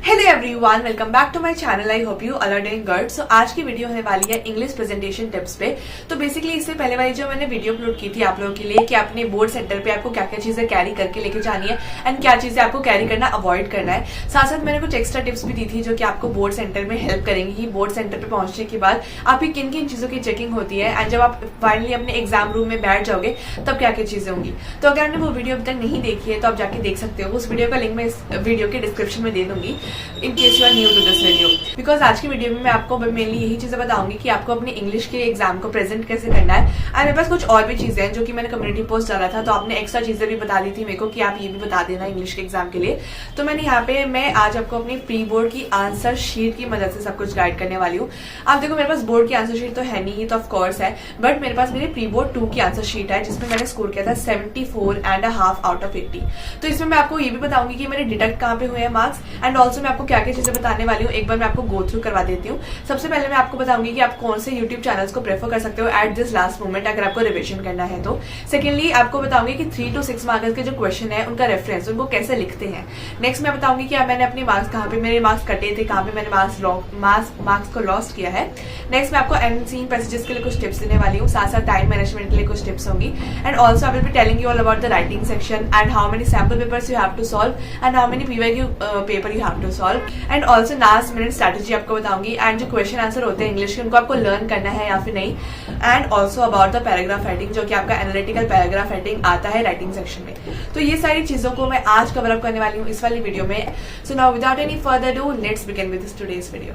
Hello everyone, welcome back to my channel. I hope you all are doing good. So आज की video होने वाली है English presentation tips पे। तो बेसिकली इससे पहले वाली जो मैंने वीडियो अपलोड की थी आप लोगों के लिए कि अपने बोर्ड सेंटर पे आपको क्या क्या चीजें कैरी करके लेके जानी है एंड क्या चीजें आपको कैरी करना अवॉइड करना है। साथ साथ मैंने कुछ एक्स्ट्रा टिप्स भी दी थी जो कि आपको बोर्ड सेंटर में हेल्प करेंगी कि बोर्ड सेंटर पे पहुंचने के बाद आपकी किन किन चीजों की चेकिंग होती है एंड जब आप फाइनली अपने एग्जाम रूम में बैठ जाओगे तब क्या क्या चीजें होंगी। तो अगर आपने वो वीडियो अभी तक नहीं देखी है तो आप जाके देख सकते हो। उस वीडियो का लिंक मैं इस वीडियो के डिस्क्रिप्शन में दे दूंगी in case you are new to this video. Because आज की वीडियो में मैं आपको मेनली यही चीजें बताऊंगी कि आपको अपने इंग्लिश के एग्जाम को प्रेजेंट कैसे करना है। एंड मेरे पास कुछ और भी चीजें हैं जो कि मैंने कम्युनिटी पोस्ट डाला था तो आपने एक्स्ट्रा चीजें भी बता दी थी मेरे को कि आप ये भी बता देना इंग्लिश के एग्जाम के लिए। तो मैंने यहाँ पे मैं आज आपको अपनी प्री बोर्ड की आंसर शीट की मदद से सब कुछ गाइड करने वाली हूँ। आप देखो मेरे पास बोर्ड की आंसर शीट तो है नहीं, तो ऑफकोर्स है, बट मेरे पास मेरी प्री बोर्ड 2 की आंसर शीट है जिसमें मैंने स्कोर किया था 74.5 आउट ऑफ 80। तो इसमें मैं आपको ये भी बताऊंगी कि मेरे डिडक्ट कहाँ पे हुए हैं मार्क्स एंड ऑल्सो मैं आपको क्या क्या चीजें बताने वाली हूँ। एक बार मैं आपको गो थ्रू करवा देती हूँ। सबसे पहले मैं आपको बताऊंगी कि आप कौन से यूट्यूब चैनल्स को प्रेफर कर सकते हो एट दिस लास्ट मोमेंट अगर आपको रिविजन करना है तो। सेकेंडली आपको बताऊंगी कि 3 to 6 मार्क्स के जो क्वेश्चन है उनका रेफरेंस उनको कैसे लिखते हैं। नेक्स्ट मैं बताऊंगी कि मैंने अपने मार्क्स कहाँ पे मेरे मार्क्स कटे थे, कहाँ पे मैंने मार्क्स को लॉस्ट किया है। नेक्स्ट मैं आपको एंड सीन पैसेजेस के लिए कुछ टिप्स देने वाली हूँ, साथ साथ टाइम मैनेजमेंट के लिए कुछ टिप्स होंगी। And also I will be telling you all about the writing section and how many sample papers you have to solve and how many PYQ paper you have to solve. And also last minute strategy आपको बताऊंगी and जो question answer होते हैं English के उनको आपको learn करना है या फिर नहीं। And also about the paragraph writing जो कि आपका एनालिटिकल पैराग्राफ राइटिंग आता है राइटिंग सेक्शन में। तो ये सारी चीजों को मैं आज कवर अप करने वाली हूँ इस वाली वीडियो में। So now without any further do let's begin with today's video.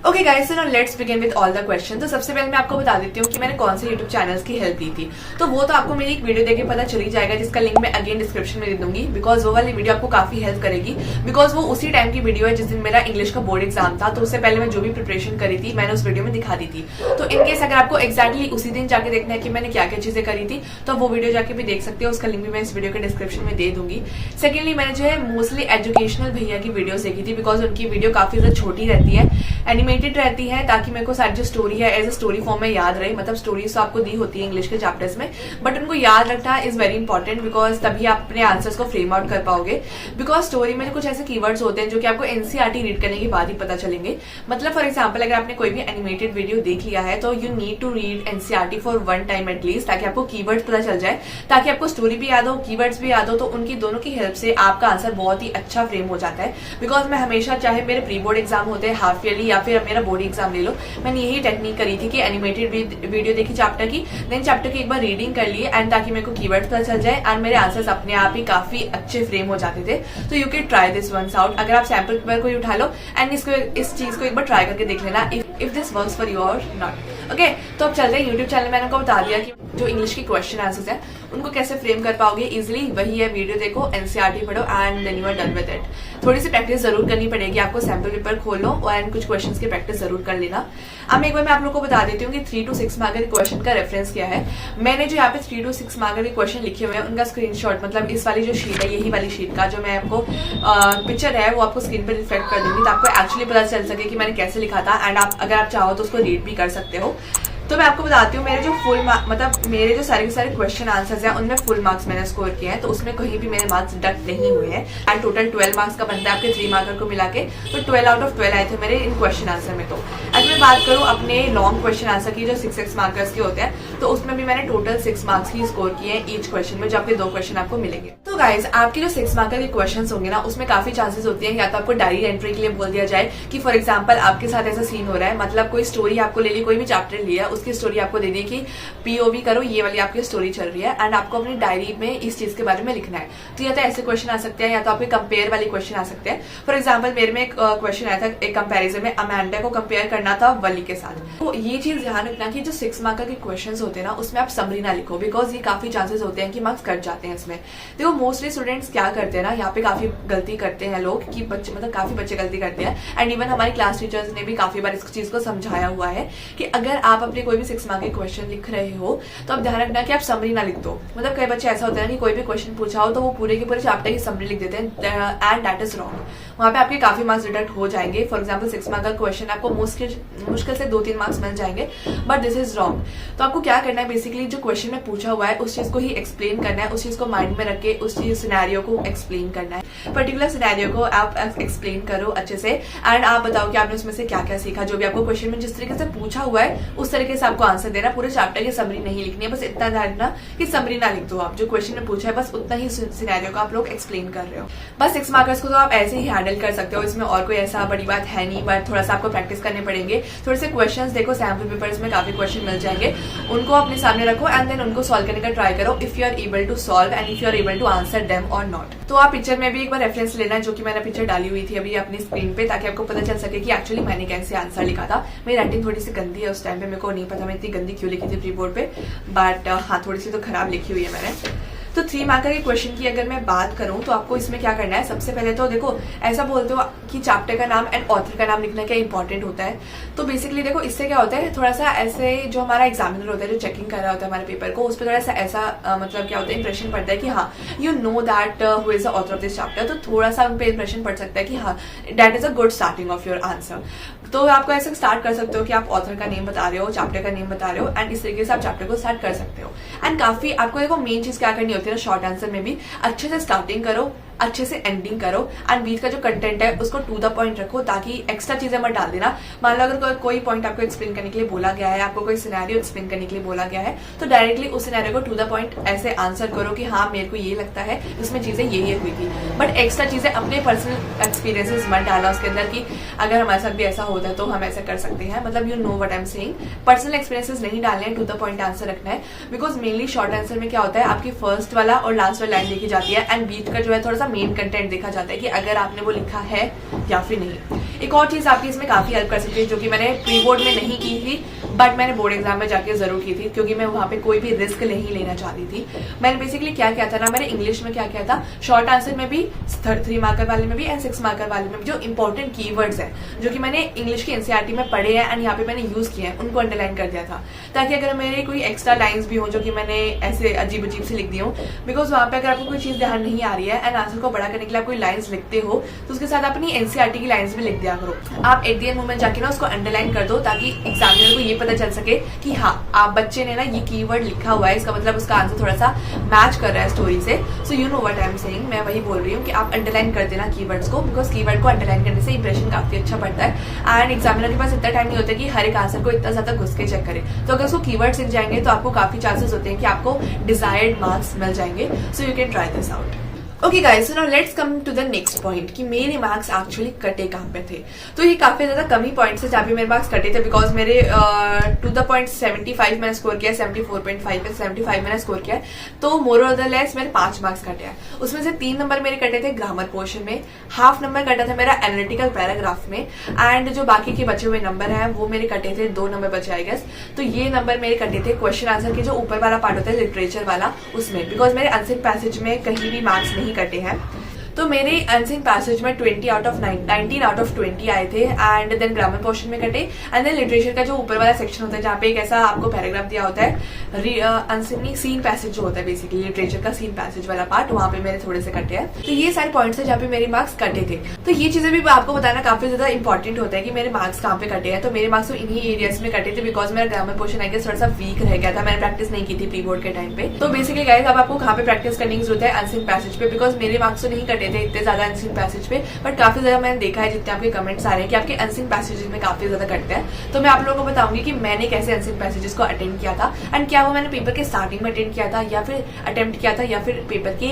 Okay guys, so now let's begin with all the question. तो सबसे पहले मैं आपको बता देती हूँ कि मैंने कौन से यूट्यूब चैनल्स की हेल्प ली थी। तो वो तो आपको मेरी एक वीडियो देख के पता चली जाएगा जिसका लिंक मैं अगेन डिस्क्रिप्शन में दे दूंगी। बिकॉज वो वाली वीडियो आपको काफी हेल्प करेगी बिकॉज वो उसी टाइम की वीडियो है जिस दिन मेरा इंग्लिश का बोर्ड एग्जाम था। तो उससे पहले मैं जो भी प्रिपरेशन करी थी मैंने उस वीडियो में दिखा दी थी। तो इनकेस अगर आपको एक्जैक्टली उसी दिन जाके देखना है कि मैंने क्या क्या चीजें करी थी तो वो वीडियो जाके भी देख सकते हो। उसका लिंक भी मैं इस वीडियो के डिस्क्रिप्शन में दे दूंगी। सेकेंडली मैंने जो है मोस्टली एजुकेशनल भैया की वीडियोस देखी थी बिकॉज उनकी वीडियो काफी ज्यादा छोटी रहती है, एनिमेटेड रहती है, ताकि मेरे को सारी जो स्टोरी है एज अ स्टोरी फॉर्म में याद रहे। मतलब स्टोरीज तो आपको दी होती है इंग्लिश के चैप्टर्स में बट उनको याद रखना इज वेरी इंपॉर्टेंट बिकॉज तभी आप अपने आंसर्स को फ्रेम आउट कर पाओगे। बिकॉज स्टोरी में कुछ ऐसे कीवर्ड्स होते हैं जो कि आपको एनसीईआरटी रीड करने के बाद ही पता चलेंगे। मतलब फॉर एग्जाम्पल अगर आपने कोई भी एनिमेटेड वीडियो देख लिया है तो you need to read NCERT for one time at least, ताकि आपको कीवर्ड्स पता चल जाए, ताकि आपको स्टोरी भी याद हो कीवर्ड्स भी याद हो। तो उनकी दोनों की हेल्प से आपका आंसर बहुत ही अच्छा फ्रेम हो जाता है। बिकॉज मैं हमेशा चाहे मेरे प्री बोर्ड एग्जाम होते हैं हाफ ईयरली या फिर मेरा बोर्ड एग्जाम ले लो, मैंने यही टेक्निक करी थी कि एनिमेटेड वीडियो देखी चैप्टर की, देन चैप्टर की एक बार रीडिंग कर ली एंड ताकि मेरे को कीवर्ड्स पता चल जाए एंड मेरे आंसर्स अपने आप ही काफी अच्छे फ्रेम हो जाते थे। तो you can try this once out. अगर आप सैम्पल पेपर को उठा लो एंड इस चीज को एक बार ट्राई करके देख लेना if this works for you और नॉट। ओके, तो अब चलते हैं यूट्यूब चैनल। मैंने आपको बता दिया कि जो इंग्लिश के क्वेश्चन आंसर्स हैं उनको कैसे फ्रेम कर पाओगे इजिली। वही है, वीडियो देखो, एनसीईआरटी पढ़ो and then you are done with it. थोड़ी सी प्रैक्टिस जरूर करनी पड़ेगी आपको, सैम्पल पेपर खोलो एंड कुछ क्वेश्चंस की प्रैक्टिस जरूर कर लेना। अब एक बार मैं आप लोगों को बता देती हूँ कि 3 to 6 मार्क के क्वेश्चन का रेफरेंस क्या है। मैंने जो यहाँ पे 3 to 6 मार्क के क्वेश्चन लिखे हुए हैं उनका स्क्रीनशॉट, मतलब इस वाली जो शीट है यही वाली शीट का जो मैं आपको पिक्चर है वो आपको स्क्रीन पर रिफ्लेक्ट कर दूंगी, तो आपको एक्चुअली पता चल सके कि मैंने कैसे लिखा था एंड आप अगर आप चाहो तो उसको रीड भी कर सकते हो। तो मैं आपको बताती हूँ मेरे जो मतलब मेरे जो सारे के सारे क्वेश्चन आंसर्स हैं उनमें फुल मार्क्स मैंने स्कोर किए हैं, तो उसमें कहीं भी मेरे मार्क्स डिडक्ट नहीं हुए हैं। एंड टोटल 12 मार्क्स का बनता है आपके 3 मार्कर को मिला के, तो 12 आउट ऑफ 12 आए थे मेरे इन क्वेश्चन आंसर में। तो अगर मैं बात करूँ अपने लॉन्ग क्वेश्चन आंसर की जो 6 मार्कर्स के होते हैं तो उसमें भी मैंने टोटल 6 मार्क्स ही स्कोर किए हैं ईच क्वेश्चन में, जो आपके 2 क्वेश्चन आपको मिलेंगे। तो गाइज आपके जो 6 मार्कर के क्वेश्चन होंगे ना उसमें काफी चांसेस होती है या तो आपको डायरी एंट्री के लिए बोल दिया जाए कि फॉर एग्जाम्पल आपके साथ ऐसा सीन हो रहा है, मतलब कोई स्टोरी आपको ले ली, कोई भी चैप्टर लिया उसकी स्टोरी आपको दे दी कि पीओवी करो, ये वाली आपकी स्टोरी चल रही है एंड आपको अपनी डायरी में इस चीज के बारे में लिखना है। तो या तो ऐसे क्वेश्चन आ सकते हैं या तो आपके कंपेयर वाले क्वेश्चन आ सकते हैं। फॉर एग्जांपल मेरे में एक क्वेश्चन आया था, एक कंपैरिजन में अमांडा को कंपेयर करना था वली के साथ। तो ये चीज ध्यान रखना कि जो 6 मार्कर के क्वेश्चन होते हैं ना उसमें आप समरी ना लिखो बिकॉज ये काफी चांसेस होते हैं कि मार्क्स कट जाते हैं इसमें। देखो मोस्टली स्टूडेंट्स क्या करते हैं ना, यहाँ पे काफी गलती करते हैं लोग कि बच्चे, मतलब काफी बच्चे गलती करते हैं एंड इवन हमारी क्लास टीचर्स ने भी काफी बार इस चीज को समझाया हुआ है कि अगर आप अपने कोई भी 6 मार्क के क्वेश्चन लिख रहे हो तो आप ध्यान रखना कि आप समरी ना लिख दो। मतलब कई बच्चे ऐसा होता है कि कोई भी क्वेश्चन पूछा हो तो वो पूरे के पूरे चैप्टर की समरी लिख देते हैं एंड दैट इज रॉन्ग। वहां पे आपके काफी मार्क्स डिडक्ट हो जाएंगे। फॉर एग्जाम्पल 6 मार्क का क्वेश्चन आपको मुश्किल से 2-3 मार्क्स मिल जाएंगे, बट दिस इज रॉन्ग। तो आपको क्या करना है, बेसिकली जो क्वेश्चन में पूछा हुआ है उस चीज को ही एक्सप्लेन करना है, उस चीज को माइंड में रख के उस चीज सिनेरियो को एक्सप्लेन करना है। पर्टिकुलर सिनेरियो को आप एक्सप्लेन करो अच्छे से, एंड आप बताओ कि आपने उसमें से क्या क्या सीखा। जो भी आपको क्वेश्चन में जिस तरीके से पूछा हुआ है उस तरीके से आपको आंसर देना। पूरे चैप्टर की समरी नहीं लिखनी है, बस इतना ध्यान रखना कि समरी ना लिख दो आप, जो क्वेश्चन में पूछा है बस उतना ही सिनेरियो को आप लोग एक्सप्लेन कर रहे हो। बस 6 मार्कर्स को तो आप ऐसे ही हैंडल कर सकते हो, इसमें और कोई ऐसा बड़ी बात है नहीं, बट थोड़ा सा आपको प्रैक्टिस करने पड़ेंगे। थोड़े से क्वेश्चंस देखो, सैम्पल पेपर्स में काफी क्वेश्चन मिल जाएंगे, उनको अपने सामने रखो एंड देन उनको सॉल्व करने का ट्राई करो, if you are able to solve and if you are able to answer them और नॉट। तो आप पिक्चर में भी एक बार रेफरेंस लेना है, जो कि मैंने पिक्चर डाली हुई थी अभी अपनी स्क्रीन पे, ताकि आपको पता चल सके कि एक्चुअली मैंने कैसे आंसर लिखा था। मेरी राइटिंग थोड़ी सी गंदी है, उस टाइम पे मेरे को नहीं पता मैं इतनी गंदी क्यों लिखी थी प्री बोर्ड पे, बट हाँ थोड़ी सी तो खराब लिखी हुई है मैंने। तो 3 मार्कर के क्वेश्चन की अगर मैं बात करूं तो आपको इसमें क्या करना है, सबसे पहले तो देखो ऐसा बोलते हो कि चैप्टर का नाम एंड ऑथर का नाम लिखना क्या इंपॉर्टेंट होता है। तो बेसिकली देखो इससे क्या होता है, थोड़ा सा ऐसे जो हमारा एग्जामिनर होता है जो चेकिंग कर रहा होता है हमारे पेपर को, उस पर थोड़ा सा ऐसा मतलब क्या होता है, इंप्रेशन पड़ता है कि हाँ you know that who is the author of this chapter. तो थोड़ा सा उन पर इंप्रेशन पड़ सकता है कि हाँ that is a good starting of your answer. तो आपको ऐसे स्टार्ट कर सकते हो कि आप ऑथर का नेम बता रहे हो, चैप्टर का नेम बता रहे हो, एंड इस तरीके से आप चैप्टर को स्टार्ट कर सकते हो। एंड काफी आपको देखो मेन चीज क्या करनी होती है ना शॉर्ट आंसर में भी, अच्छे से स्टार्टिंग करो, अच्छे से एंडिंग करो, एंड बीच का जो कंटेंट है उसको टू द पॉइंट रखो, ताकि एक्स्ट्रा चीजें मत डाल देना। मान लो अगर कोई पॉइंट आपको एक्सप्लेन करने के लिए बोला गया है, आपको कोई सिनेरियो एक्सप्लेन करने के लिए बोला गया है, तो डायरेक्टली उस सिनेरियो को टू द पॉइंट ऐसे आंसर करो कि हाँ मेरे को ये लगता है इसमें चीजें ये हुई थी, बट एक्स्ट्रा चीजें अपने पर्सनल एक्सपीरियंसेस मत डाला उसके अंदर कि अगर हमारे साथ भी ऐसा होता है तो हम ऐसा कर सकते हैं। मतलब you know what I am saying, personal experiences नहीं डालने हैं, टू द पॉइंट आंसर रखना है। बिकॉज मेनली शॉर्ट आंसर में क्या होता है, आपकी फर्स्ट वाला और लास्ट वाला लाइन देखी जाती है, एंड बीच का जो है थोड़ा सा मेन कंटेंट देखा जाता है कि अगर आपने वो लिखा है या फिर नहीं। एक और चीज आपकी इसमें काफी हेल्प कर सकती है, जो कि मैंने प्री बोर्ड में नहीं की थी बट मैंने बोर्ड एग्जाम में जाके जरूर की थी, क्योंकि मैं वहां पे कोई भी रिस्क नहीं लेना चाहती थी। मैंने बेसिकली क्या किया था ना, मैंने इंग्लिश में क्या किया था, शॉर्ट आंसर में भी 3 मार्कर वाले में भी एंड 6 मार्कर वाले में भी जो इंपॉर्टेंट कीवर्ड्स हैं जो कि मैंने इंग्लिश की एनसीईआरटी में पढ़े हैं एंड यहाँ पे मैंने यूज किए हैं, उनको अंडरलाइन कर दिया था, ताकि अगर मेरे कोई एक्स्ट्रा लाइन्स भी हो जो कि मैंने ऐसे अजीब अजीब से लिख दी हूँ। बिकॉज वहां पे अगर आपको कोई चीज ध्यान नहीं आ रही है एंड आंसर को बड़ा करने के लिए आप कोई लाइन्स लिखते हो तो उसके साथ अपनी एनसीईआरटी की लाइन्स भी लिख दिया करो। आप एट द एंड मोमेंट जाके ना उसको अंडरलाइन कर दो, ताकि एग्जामिनर को ये पता चल सके कि हाँ आप बच्चे ने ना ये कीवर्ड लिखा हुआ है, इसका मतलब उसका आंसर थोड़ा सा मैच कर रहा है स्टोरी से। So you know what I am saying, मैं वही बोल रही हूँ कि आप अंडरलाइन कर देना कीवर्ड्स को, बिकॉज कीवर्ड को अंडरलाइन करने से इंप्रेशन काफी अच्छा पड़ता है एंड एग्जामिनर के पास इतना टाइम नहीं होता कि हर एक आंसर को इतना ज्यादा घुस के चेक करे। तो अगर उसको कीवर्ड सीख जाएंगे तो आपको काफी चांसेस होते हैं कि आपको डिजायर्ड मार्क्स मिल जाएंगे। So you can try this out. Okay guys, so now let's come to the next point कि मेरे मार्क्स एक्चुअली कटे कहाँ पे थे। तो ये काफी ज्यादा कम ही पॉइंट्स है जहाँ पे मेरे मार्क्स कटे थे, बिकॉज मेरे टू द पॉइंट 75 मैंने स्कोर किया, 74.5 पे 75 मैंने स्कोर किया, तो मोर और द लेस मेरे 5 मार्क्स कटे हैं। उसमें से 3 नंबर मेरे कटे थे ग्रामर पोर्शन में, हाफ नंबर कटा था मेरा एनालिटिकल पैराग्राफ में, एंड जो बाकी के बचे हुए नंबर हैं वो मेरे कटे थे 2 नंबर बचे आई गेस। तो ये नंबर मेरे कटे थे क्वेश्चन आंसर के जो ऊपर वाला पार्ट होता है लिटरेचर वाला, उसमें, बिकॉज मेरे अनसीन पैसेज में कहीं भी मार्क्स नहीं कटे हैं। तो मेरे अनसीन पैसेज में 19 आउट ऑफ 20 आए थे, एंड देन ग्रामर पोर्शन में कटे, एंड देन लिटरेचर का जो ऊपर वाला सेक्शन होता है जहाँ पे एक ऐसा आपको पैराग्राफ दिया होता है, अनसीन सीन पैसेज जो होता है बेसिकली लिटरेचर का सीन पैसेज वाला पार्ट, वहां पे मेरे थोड़े से कटे हैं। तो ये सारे पॉइंट्स है जहाँ पे मेरे मार्क्स कटे थे। तो ये चीजें भी आपको बताना काफी ज्यादा इंपॉर्टेंट होता है कि मेरे मार्क्स कहाँ पे कटे हैं। तो मेरे मार्क्स तो इन्हीं एरियाज में कटे थे, बिकॉज मेरा ग्रामर पोर्शन आई गेस थोड़ा सा वीक रह गया था, मैंने प्रैक्टिस नहीं की थी प्री बोर्ड के टाइम पे। तो बेसिकली गाइस अब आपको कहाँ पे प्रैक्टिस करने की जरूरत है, अनसीन पैसेज पे, बिकॉज मेरे मार्क्स तो नहीं कटे थे इतने ज्यादा अनसीन पैसेज पे, बट काफी ज्यादा मैंने देखा है जितने आपके कमेंट्स आ रहे हैं कि आपके अनसीन पैसेजेस में काफी ज्यादा कटते हैं। तो मैं आप लोगों को बताऊंगी कि मैंने कैसे अनसीन पैसेजेस को अटेंड किया था, एंड क्या वो मैंने पेपर के स्टार्टिंग में अटेंड किया था या फिर अटेम्प्ट किया था या फिर पेपर के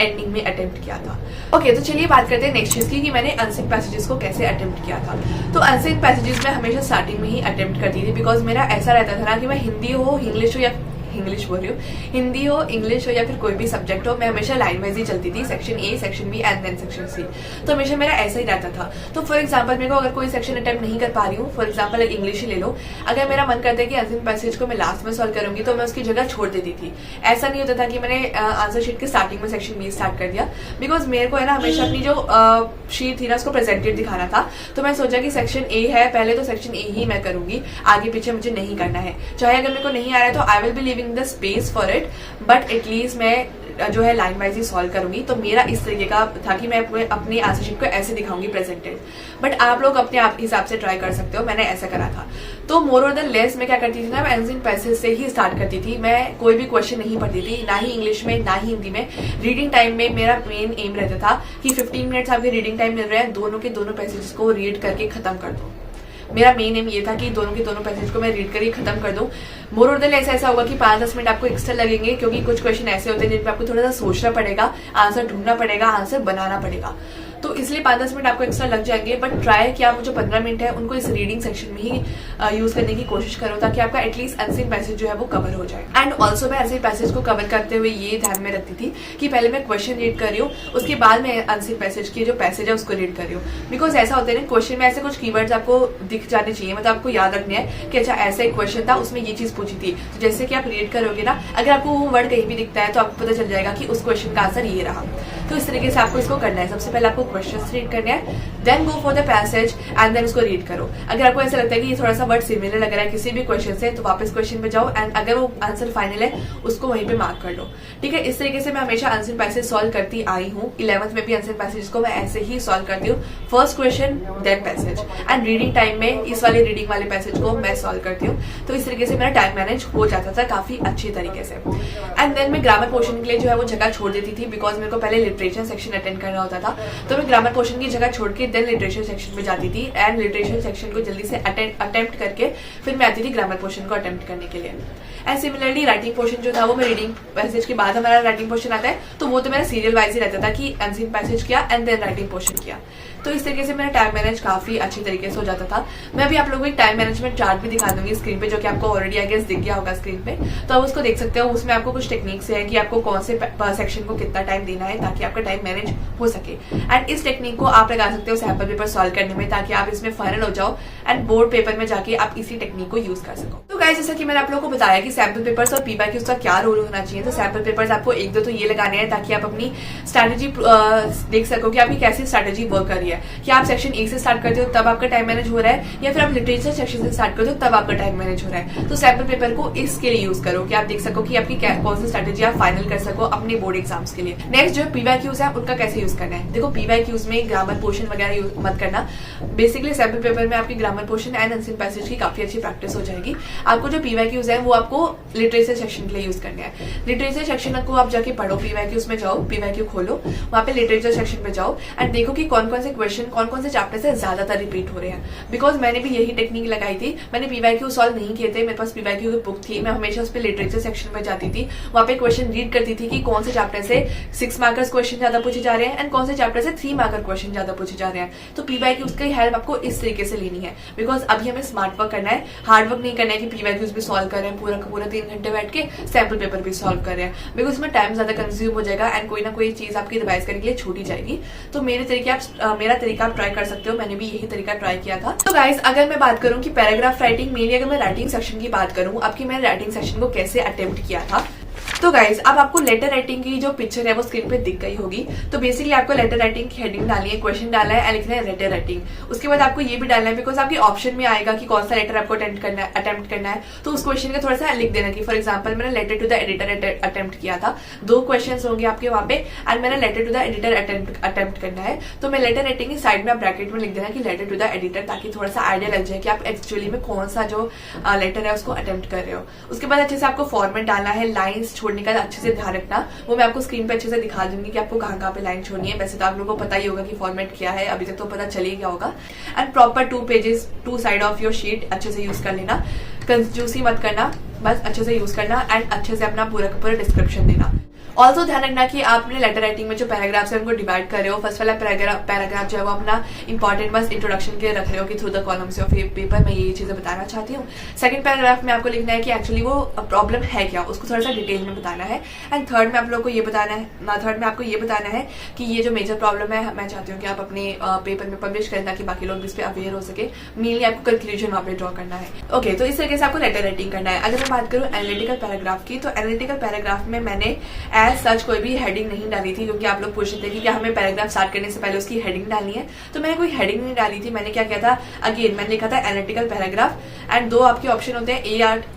एंडिंग में अटेम्प्ट किया था। ओके, तो चलिए बात करते हैं नेक्स्ट चीज की कि मैंने अनसीन पैसेजेस को कैसे अटेम्प्ट किया था। तो अनसीन पैसेजेस में हमेशा स्टार्टिंग में ही अटेम्प्ट करती थी, बिकॉज मेरा ऐसा रहता था ना कि मैं हिंदी हो इंग्लिश हो या इंग्लिश बोल रही हूँ, हिंदी हो इंग्लिश हो या फिर कोई भी सब्जेक्ट हो, मैं हमेशा लाइन वाइज ही चलती थी, section A section B and then section C. तो हमेशा मेरा ऐसा ही रहता था। तो फॉर एग्जांपल मेरे को अगर कोई सेक्शन अटेम्प्ट नहीं कर पा रही हूँ, फॉर एग्जांपल इंग्लिश ही ले लो, अगर मेरा मन करता है कि अनसीन पैसेज को मैं लास्ट में सॉल्व करूंगी तो मैं उसकी जगह छोड़ देती थी। ऐसा नहीं होता था कि मैंने आंसर शीट के स्टार्टिंग में सेक्शन बी स्टार्ट कर दिया, बिकॉज मेरे को है ना हमेशा अपनी जो शीट थी ना उसको प्रेजेंटेड दिखाना था। तो मैं सोचा कि सेक्शन ए है पहले, तो सेक्शन ए ही मैं करूंगी, आगे पीछे मुझे नहीं करना है। चाहे अगर मेरे को नहीं आ रहा है तो आई will B living the space for it, but at least मैं जो है लाइन वाइज ही सॉल्व करूंगी। तो मेरा इस तरीके का था कि मैं अपनी आंसर शीट को ऐसे दिखाऊंगी प्रेजेंटेड, बट आप लोग अपने आप हिसाब से ट्राई कर सकते हो। मैंने ऐसा करा था। तो मोर और देन लेस मैं क्या करती थी ना, मैं एंसियंट पैसेज से ही स्टार्ट करती थी। मैं कोई भी क्वेश्चन नहीं पढ़ती थी, ना ही इंग्लिश में ना ही हिंदी में। रीडिंग टाइम में मेरा मेन एम रहता था कि 15 मिनट्स आपके रीडिंग टाइम मिल रहे हैं, दोनों के दोनों पैसेज को रीड करके खत्म कर दो। मेरा मेन एम ये था कि दोनों के दोनों पैसेज को मैं रीड करके खत्म कर दूं। मोर और देन ऐसा होगा कि 5-10 मिनट आपको एक्स्ट्रा लगेंगे, क्योंकि कुछ क्वेश्चन ऐसे होते हैं जिनमें आपको थोड़ा सा सोचना पड़ेगा, आंसर ढूंढना पड़ेगा, आंसर बनाना पड़ेगा। तो इसलिए 5-10 मिनट आपको एक्स्ट्रा लग जाएंगे, बट ट्राई कि आप जो 15 मिनट है उनको इस रीडिंग सेक्शन में ही यूज करने की कोशिश करो, ताकि आपका एटलीस्ट एंसियंट पैसेज जो है वो कवर हो जाए। एंड ऑल्सो मैं एंसियंट पैसेज को कवर करते हुए ये ध्यान में रखती थी कि पहले मैं क्वेश्चन रीड कर रही हूँ, उसके बाद मैं एंसियंट पैसेज की जो पैसेज है उसको रीड कर रही हूँ। बिकॉज ऐसा होता है ना, क्वेश्चन में ऐसे कुछ कीवर्ड्स आपको दिख जाने चाहिए, मतलब आपको याद रखने हैं कि अच्छा ऐसा एक क्वेश्चन था, उसमें ये चीज पूछी थी। तो जैसे कि आप रीड करोगे ना, अगर आपको वो वर्ड कहीं भी दिखता है तो आपको पता चल जाएगा कि उस क्वेश्चन का आंसर ये रहा। तो इस तरीके से आपको इसको करना है। सबसे पहले आपको क्वेश्चन रीड करने हैं, then go for the passage and then उसको रीड करो। अगर आपको ऐसा लगता है कि ये थोड़ा सा वर्ड सिमिलर लग रहा है किसी भी क्वेश्चन से, तो वापस क्वेश्चन पे जाओ एंड अगर वो आंसर फाइनल है उसको वहीं पे मार्क कर लो। ठीक है, इस तरीके से मैं हमेशा आंसर पैसेज सॉल्व करती आई हूँ। 11th में भी आंसर पैसेज को मैं ऐसे ही सॉल्व करती हूँ, first question then passage, and reading time में इस वाले रीडिंग वाले पैसेज को मैं सॉल्व करती हूँ। तो इस तरीके से मेरा टाइम मैनेज हो जाता था काफी अच्छी तरीके से। एंड देन मैं ग्रामर पोर्शन के लिए जो है वो जगह छोड़ देती थी, बिकॉज मेरे को पहले लिटरेचर सेक्शन अटेंड करना होता था। तो मैं ग्रामर पोर्शन की जगह छोड़ के देन लिटरेचर सेक्शन में जाती थी, एंड लिटरेचर सेक्शन को जल्दी से अटेम्प्ट करके फिर मैं आती थी ग्रामर पोर्शन को अटेम्प्ट करने के लिए। एंड सिमिलरली राइटिंग पोर्शन जो था वो मैं रीडिंग पैसेज के बाद हमारा राइटिंग पोर्शन आता है, तो वो तो मेरा सीरियल वाइज ही रहता था कि एंसियंट पैसेज किया एंड देन राइटिंग पोर्शन किया। तो इस तरीके से मेरा टाइम मैनेज काफी अच्छी तरीके से हो जाता था। मैं अभी आप लोगों को एक टाइम मैनेजमेंट चार्ट भी दिखा दूंगी स्क्रीन पे, जो कि आपको ऑलरेडी आई गेस दिख गया होगा स्क्रीन पे, तो आप उसको देख सकते हो। उसमें आपको कुछ टेक्निक्स है कि आपको कौन से सेक्शन को कितना टाइम देना है ताकि आपका टाइम मैनेज हो सके। एंड इस टेक्निक को आप लगा सकते हो सैम्पल पेपर सॉल्व करने में, ताकि आप इसमें फाइनल हो जाओ एंड बोर्ड पेपर में जाके आप इसी टेक्निक को यूज कर सको। तो गाइस, जैसा कि मैंने आप लोगों को बताया कि सैम्पल पेपर्स और पीवाईक्यू का क्या रोल होना चाहिए, तो सैम्पल पेपर्स आपको 1-2 तो ये लगाने हैं ताकि आप अपनी स्ट्रैटेजी देख सको कि आपकी कैसी स्ट्रैटेजी वर्क कर रही है। कि आप सेक्शन 1 से स्टार्ट करते हो तब आपका टाइम मैनेज हो रहा है, या फिर आप लिटरेचर सेक्शन से स्टार्ट करते हो तब आपका टाइम मैनेज हो रहा है। तो सैम्पल पेपर को इसके लिए यूज करो कि आप देख सको कि आपकी कौन सी स्ट्रैटेजी आप फाइनल कर सको अपने बोर्ड एग्जाम्स के लिए। नेक्स्ट जो पीवाईक्यूज है उनका कैसे यूज करना है। देखो, पीवाईक्यूज में ग्रामर पोर्शन वगैरह मत करना। बेसिकली सैम्पल पेपर में आपकी grammar portion and ancient passage की काफी अच्छी प्रैक्टिस हो जाएगी। आपको जो पीवाईक्यूज है वो आपको लिटरेचर सेक्शन के लिए यूज करना है। लिटरेचर सेक्शन को आप जाके पढ़ो, पीवाईक्यूज में जाओ, पीवाईक्यू खोलो, वहां पे लिटरेचर सेक्शन पे जाओ एंड देखो कि कौन कौन से क्वेश्चन कौन कौन से चैप्टर से ज्यादातर रिपीट हो रहे हैं। बिकॉज मैंने भी यही टेक्निक लगाई थी। मैंने पीवाईक्यू सॉल्व नहीं किए थे, मेरे पास पीवाईक्यू की बुक थी, मैं हमेशा उस पर लिटरेचर सेक्शन में जाती थी, वहां पे क्वेश्चन रीड करती थी कि कौन से चैप्टर से 6 मार्कर्स क्वेश्चन ज्यादा पूछे जा रहे हैं एंड कौन से चैप्टर से 3 मार्कर क्वेश्चन ज्यादा पूछे जा रहे हैं। तो पीवाईक्यूज की हेल्प आपको इस तरीके से लेनी है, बिकॉज अभी हमें स्मार्ट वर्क करना है, हार्ड वर्क नहीं करना है कि पीवाईक्यूज भी सॉल्व कर रहे हैं पूरा का पूरा 3 घंटे बैठ के सैम्पल पेपर भी सॉल्व कर रहे हैं, बिकॉज उसमें टाइम ज्यादा कंज्यूम हो जाएगा एंड कोई ना कोई चीज आपकी रिवाइज करने के लिए छूटी जाएगी। तो मेरा तरीका आप ट्राई कर सकते हो, मैंने भी यही तरीका ट्राई किया था। तो गाइस, अगर मैं बात करूं कि पैराग्राफ राइटिंग, मेनली अगर मैं राइटिंग सेक्शन की बात करूं, आपकी मैंने राइटिंग सेक्शन को कैसे अटेम्प्ट किया था। तो गाइज, अब आपको लेटर राइटिंग की जो पिक्चर है वो स्क्रीन पे दिख गई होगी। तो बेसिकली आपको लेटर राइटिंग की हेडिंग डालनी है, क्वेश्चन डालना है, लिखना है लेटर राइटिंग। उसके बाद आपको ये भी डालना है, बिकॉज आपके ऑप्शन में आएगा कि कौन सा लेटर आपको अटेम्प्ट करना है, तो उस क्वेश्चन का थोड़ा सा लिख देना कि फॉर एग्जाम्पल मैंने letter to the editor attempt किया था। 2 क्वेश्चन होंगे आपके वहां पे एंड मैंने letter to the editor attempt करना है। तो मैं लेटर राइटिंग की साइड में आप ब्रैकेट में लिख देना कि लेटर टू द एडिटर, ताकि थोड़ा सा आइडिया लग जाए कि आप एक्चुअली में कौन सा जो लेटर है उसको अटेम्प्ट कर रहे हो। उसके बाद अच्छे से आपको फॉर्मेट डालना है, लाइन्स छोड़ने का अच्छे से ध्यान रखना, वो मैं आपको स्क्रीन पे अच्छे से दिखा दूंगी कि आपको कहाँ पे लाइन छोड़नी है। वैसे तो आप लोगों को पता ही होगा कि फॉर्मेट क्या है, अभी तक तो पता चल ही गया होगा। And proper 2 pages 2 side of your sheet अच्छे से यूज कर लेना, कंजूसी मत करना, बस अच्छे से यूज करना एंड अच्छे से अपना पूरा का पूरा डिस्क्रिप्शन देना। ऑल्सो ध्यान रखना कि आप अपने लेटर राइटिंग में जो पैराग्राफ्स है उनको डिवाइड कर रहे हो। फर्स्ट वाला पैराग्राफ जो है वो अपना इंपॉर्टेंट बस इंट्रोडक्शन के लिए रख रहे हो कि through the columns of paper मैं ये चीजें बताना चाहती हूँ। सेकंड पैराग्राफ में आपको लिखना है कि एक्चुअली वो प्रॉब्लम है क्या, उसको थोड़ा सा डिटेल में बताना है। एंड थर्ड में आप लोगों को ये बताना है, थर्ड में आपको ये बताना है कि ये जो मेजर प्रॉब्लम है मैं चाहती हूँ कि आप अपने पेपर में पब्लिश करें ताकि बाकी लोग इस पर अवेयर हो सके। मेनली आपको कंक्लूजन वहाँ पे ड्रॉ करना है। ओके, तो इस तरीके से आपको लेटर राइटिंग करना है। अगर मैं बात करूँ एनालिटिकल पैराग्राफ की, तो एनालिटिकल पैराग्राफ में मैंने एज सच कोई भी हेडिंग नहीं डाली थी, क्योंकि आप लोग पूछ रहे थे कि क्या हमें पैराग्राफ स्टार्ट करने से पहले उसकी हेडिंग डालनी है। तो मैंने कोई हेडिंग नहीं डाली थी। मैंने क्या किया था, अगेन मैंने लिखा था एनालिटिकल पैराग्राफ, एंड दो आपके ऑप्शन होते हैं,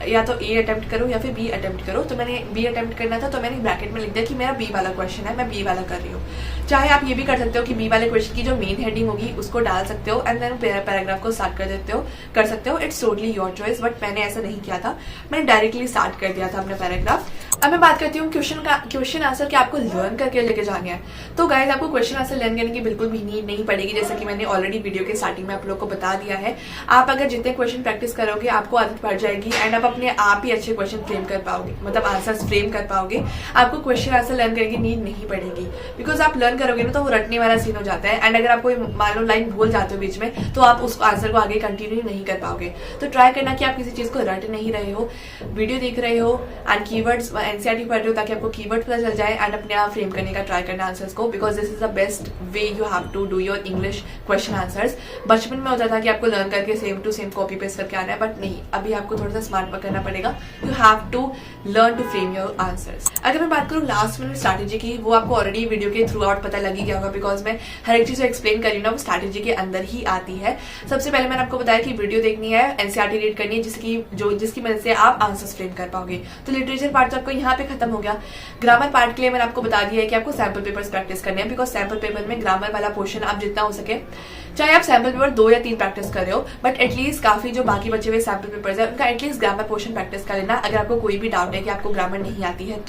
या तो ए अटेम्प्ट करो या फिर बी अटेम्प्ट करो। तो मैंने बी अटेम्प्ट करना था, तो मैंने ब्रैकेट में लिख दिया कि मेरा बी वाला क्वेश्चन है, मैं बी वाला कर रही हूँ। चाहे आप ये भी कर सकते हो कि बी वाले क्वेश्चन की जो मेन हेडिंग होगी उसको डाल सकते हो एंड देन पैराग्राफ को स्टार्ट कर सकते हो। It's totally your choice, but मैंने ऐसा नहीं किया था, मैंने डायरेक्टली स्टार्ट कर दिया था अपना पैराग्राफ। अब मैं बात करती हूँ क्वेश्चन आंसर क्या आपको लर्न करके लेके जाने हैं। तो गाइस आपको क्वेश्चन आंसर लर्न करने की बिल्कुल भी नीड नहीं पड़ेगी, जैसा कि मैंने ऑलरेडी वीडियो के स्टार्टिंग में आप लोग को बता दिया है। आप अगर जितने क्वेश्चन प्रैक्टिस करोगे आपको आदत पड़ जाएगी एंड आप अपने आप ही अच्छे क्वेश्चन फ्रेम कर पाओगे, मतलब आंसर्स फ्रेम कर पाओगे। आपको क्वेश्चन आंसर लर्न करने की नीड नहीं पड़ेगी, बिकॉज आप लर्न करोगे ना तो वो रटने वाला सीन हो जाता है, एंड अगर आप कोई मान लो लाइन भूल जाते हो बीच में तो आप उस आंसर को आगे कंटिन्यू नहीं कर पाओगे। तो ट्राई करना कि आप किसी चीज को रट नहीं रहे हो, वीडियो देख रहे हो एंड कीवर्ड्स एनसीईआरटी पढ़ रहे हो, ताकि आपको कीवर्ड पता चल जाए एंड अपने आप फ्रेम करने का ट्राई करना आंसर्स को, because this is the best way you have to do your English question answers. बचपन में होता था कि आपको लर्न करके same to same copy paste करके आना है, बट नहीं, अभी आपको थोड़ा सा स्मार्ट वर्क करना पड़ेगा। You have to learn to frame your answers. अगर मैं बात करूँ लास्ट मिनट स्ट्रैटेजी की, वो आपको ऑलरेडी वीडियो के थ्रू आउट पता लगी गया होगा, बिकॉज मैं हर एक चीज एक्सप्लेन करी ना वो स्ट्रैटेजी के अंदर ही आती है। सबसे पहले मैंने आपको बताया कि वीडियो देखनी है, एनसीईआरटी रीड करनी है, जिसकी मदद से आप आंसर्स फ्रेम कर पाओगे। तो लिटरेचर पार्ट तो आपको यहाँ पे खत्म हो गया। ग्रामर पार्ट के लिए मैंने आपको बता दिया है कि आपको सैम्पल पेपर्स प्रैक्टिस करने हैं, बिकॉज सैम्पल पेपर में ग्रामर वाला पोर्शन आप जितना हो सके, चाहे आप सैम्पल पेपर 2 या 3 प्रैक्टिस कर रहे हो, बट एटलीस्ट काफी जो बाकी बचे हुए सैम्पल पेपर्स है उनका एटलीस्ट ग्रामर पोर्शन प्रैक्टिस कर लेना। अगर आपको कोई भी डाउट है कि आपको ग्रामर नहीं आती है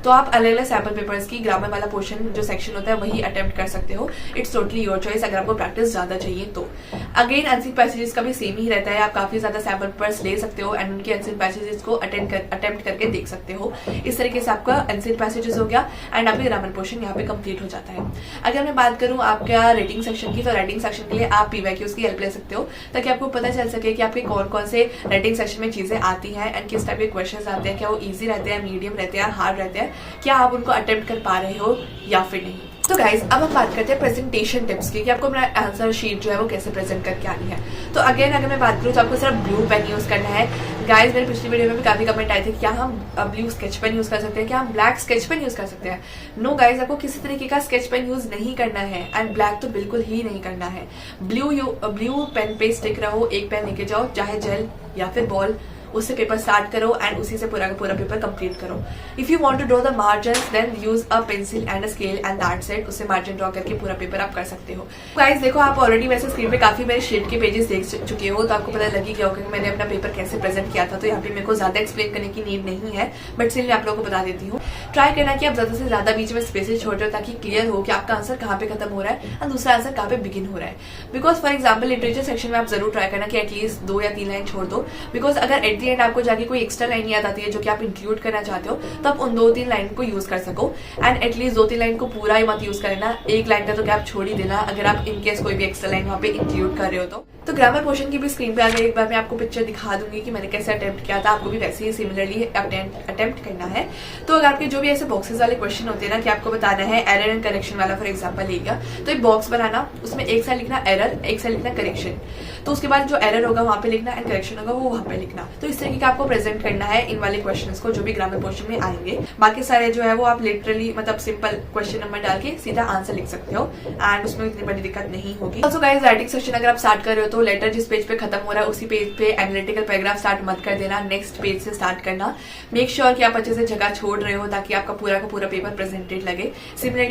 तो आप अलग अलग सैम्पल पेपर्स की ग्रामर वाला पोर्शन जो सेक्शन होता है वही अटेम्प्ट कर सकते हो। इट्स टोटली योर चॉइस, अगर आपको प्रैक्टिस ज्यादा चाहिए तो। अगेन अनसीन पैसेजेस का भी सेम ही रहता है, आप काफी ज्यादा सैम्पल पेपर्स ले सकते हो एंड उनके अनसीन पैसेजेस को अटेम्प्ट करके देख सकते हो। इस तरीके से आपका अनसीन पैसेजेस हो गया एंड आपका ग्रामर पोर्शन यहाँ पे कंप्लीट हो जाता है। अगर मैं बात करूँ आपका रेटिंग सेक्शन की, तो रेटिंग सेक्शन के लिए आप पीवाईक्यूज की हेल्प ले सकते हो, ताकि आपको पता चल सके कि आपके कौन कौन से रेटिंग सेक्शन में चीजें आती हैं एंड किस टाइप के क्वेश्चंस आते हैं, क्या वो इजी रहते हैं, मीडियम रहते हैं, हार्ड रहते हैं, क्या आप उनको अटेम्प्ट कर पा रहे हो या फिर नहीं। तो गाइज अब हम बात करते हैं प्रेजेंटेशन टिप्स की, कि आपको अपना आंसर शीट जो है वो कैसे प्रेजेंट करके आनी है। तो अगेन अगर मैं बात करूँ तो आपको सिर्फ ब्लू पेन यूज करना है। गाइज मेरे पिछली वीडियो में भी काफी कमेंट आए थे क्या हम ब्लू स्केच पेन यूज कर सकते हैं, क्या हम ब्लैक स्केच पेन यूज कर सकते हैं। नो गाइज, आपको किसी तरीके का स्केच पेन यूज नहीं करना है एंड ब्लैक तो बिल्कुल ही नहीं करना है। ब्लू पेन पे स्टिक रहो, एक पेन लेके जाओ, चाहे जेल या फिर बॉल, उससे पेपर स्टार्ट करो एंड उसी से पूरा का पूरा पेपर कंप्लीट करो। If you want to draw the margins then use a pencil and a scale and that's it. उससे मार्जिन ड्रॉ करके पूरा पेपर आप कर सकते हो। गाइस देखो, आप ऑलरेडी वैसे स्क्रीन पे काफी मेरे शीट के पेजेस देख चुके हो, तो आपको पता लगी गया होगा कि मैंने अपना पेपर कैसे प्रेजेंट किया था। तो यहाँ पे मेरे को ज्यादा एक्सप्लेन करने की नीड नहीं है, बट स्टिल मैं आप लोगों को बता देती हूँ। ट्राई करना कि आप ज्यादा से ज्यादा बीच में स्पेसेस छोड़ रहे हो, ताकि क्लियर हो कि आपका आंसर कहाँ पे खत्म हो रहा है और दूसरा आंसर कहाँ पे बिगिन हो रहा है। Because for example literature section में आप जरूर ट्राई करना कि एटलीस्ट 2 या 3 लाइन छोड़ दो, बिकॉज अगर एट दी एंड आपको जाके कोई एक्स्ट्रा लाइन याद आती है जो कि आप इंक्लूड करना चाहते हो, तो आप उन 2-3 लाइन को यूज कर सको। एंड एटलीस्ट 2-3 लाइन को पूरा ही मत यूज करना, एक लाइन का तो गैप छोड़ ही देना अगर आप इनकेस कोई भी एक्स्ट्रा लाइन वहां पे इंक्लूड कर रहे हो। तो ग्रामर पोर्शन की भी स्क्रीन पे आगे एक बार मैं आपको पिक्चर दिखा दूंगी कि मैंने कैसे अटेम्प्ट किया था, आपको भी वैसे ही सिमिलरली अटेम्प्ट करना है। तो अगर आपके जो भी ऐसे बॉक्सेस वाले क्वेश्चन होते हैं ना कि आपको बताना है एरर एंड करेक्शन वाला, फॉर एग्जाम्पल ले गया, तो एक बॉक्स बनाना, उसमें एक साइड लिखना एरर, एक साइड लिखना करेक्शन। तो उसके बाद जो एरर होगा वहां पे लिखना एंड करेक्शन होगा वो वहां पे लिखना। तो इस तरीके का आपको प्रेजेंट करना है इन वाले क्वेश्चंस को जो भी ग्रामर पोर्शन में आएंगे। बाकी सारे जो है वो आप लिटरली मतलब सिंपल क्वेश्चन नंबर डाल के सीधा आंसर लिख सकते हो एंड उसमें इतनी बड़ी दिक्कत नहीं होगी। ऑल्सो गाइस, राइटिंग सेक्शन अगर आप स्टार्ट कर रहे हो तो लेटर जिस पेज पे खत्म हो रहा है उसी पेज पे एनालिटिकल पैराग्राफ स्टार्ट मत कर देना, नेक्स्ट पेज से स्टार्ट करना। मेक श्योर कि आप अच्छे से जगह छोड़ रहे हो ताकि आपका पूरा का पूरा पेपर प्रेजेंटेड लगे। सिमिलर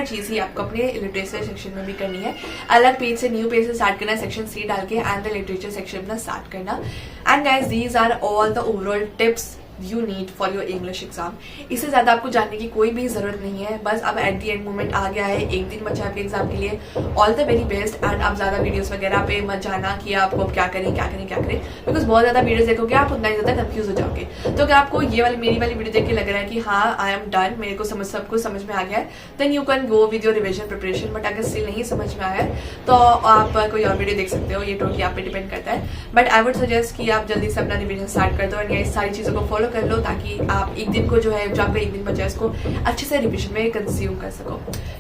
चीज ही आपको अपने लिटरेचर सेक्शन में भी करनी है। अलग पेज से न्यू पेज से स्टार्ट करना, सेक्शन C डाल के एंड द लिटरेचर सेक्शन अपना स्टार्ट करना। And guys, these are all the overall tips you need for your English exam. इससे ज्यादा आपको जानने की कोई भी जरूरत नहीं है। बस अब एट दी एंड मोमेंट आ गया है, एक दिन बचा आपके एग्जाम के लिए। All the very best. And आप ज्यादा वीडियोस वगैरह पे मत जाना कि आपको क्या करें, बिकॉज बहुत ज्यादा वीडियोस देखोगे आप उतना ही ज्यादा कंफ्यूज हो जाओगे। तो अगर आपको ये वाली मेरी वाली वीडियो देख के लग रहा है कि हाँ आई एम डन, मेरे को सब कुछ समझ में आ गया है, then you can go with your revision preparation. But अगर स्टिल नहीं समझ में आया तो आप कोई और वीडियो देख सकते हो, ये टोटली आप पे डिपेंड करता है। बट आई वुड सजेस्ट कि आप जल्दी से अपना रिविजन स्टार्ट कर दो एंड ये सारी चीजों को फॉलो कर लो ताकि आप एक दिन को जो है, जो आपका एक दिन बचा है, उसको अच्छे से रिविजन में कंज्यूम कर सको,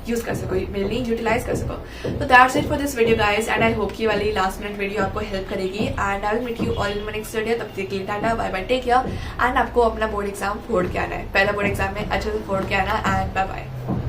यूज कर सको, मेनली यूटिलाइज कर सको। तो that's it for this video guys, and I hope कि वाली लास्ट मिनट वीडियो आपको हेल्प करेगी, and I will meet you all in my next video. तब तक के लिए tata bye bye, take care, and आपको अपना बोर्ड एग्जाम फोड़ के आना है, पहला बोर्ड एग्जाम में अच्छे से फोड़ के आना, एंड बाय बाय।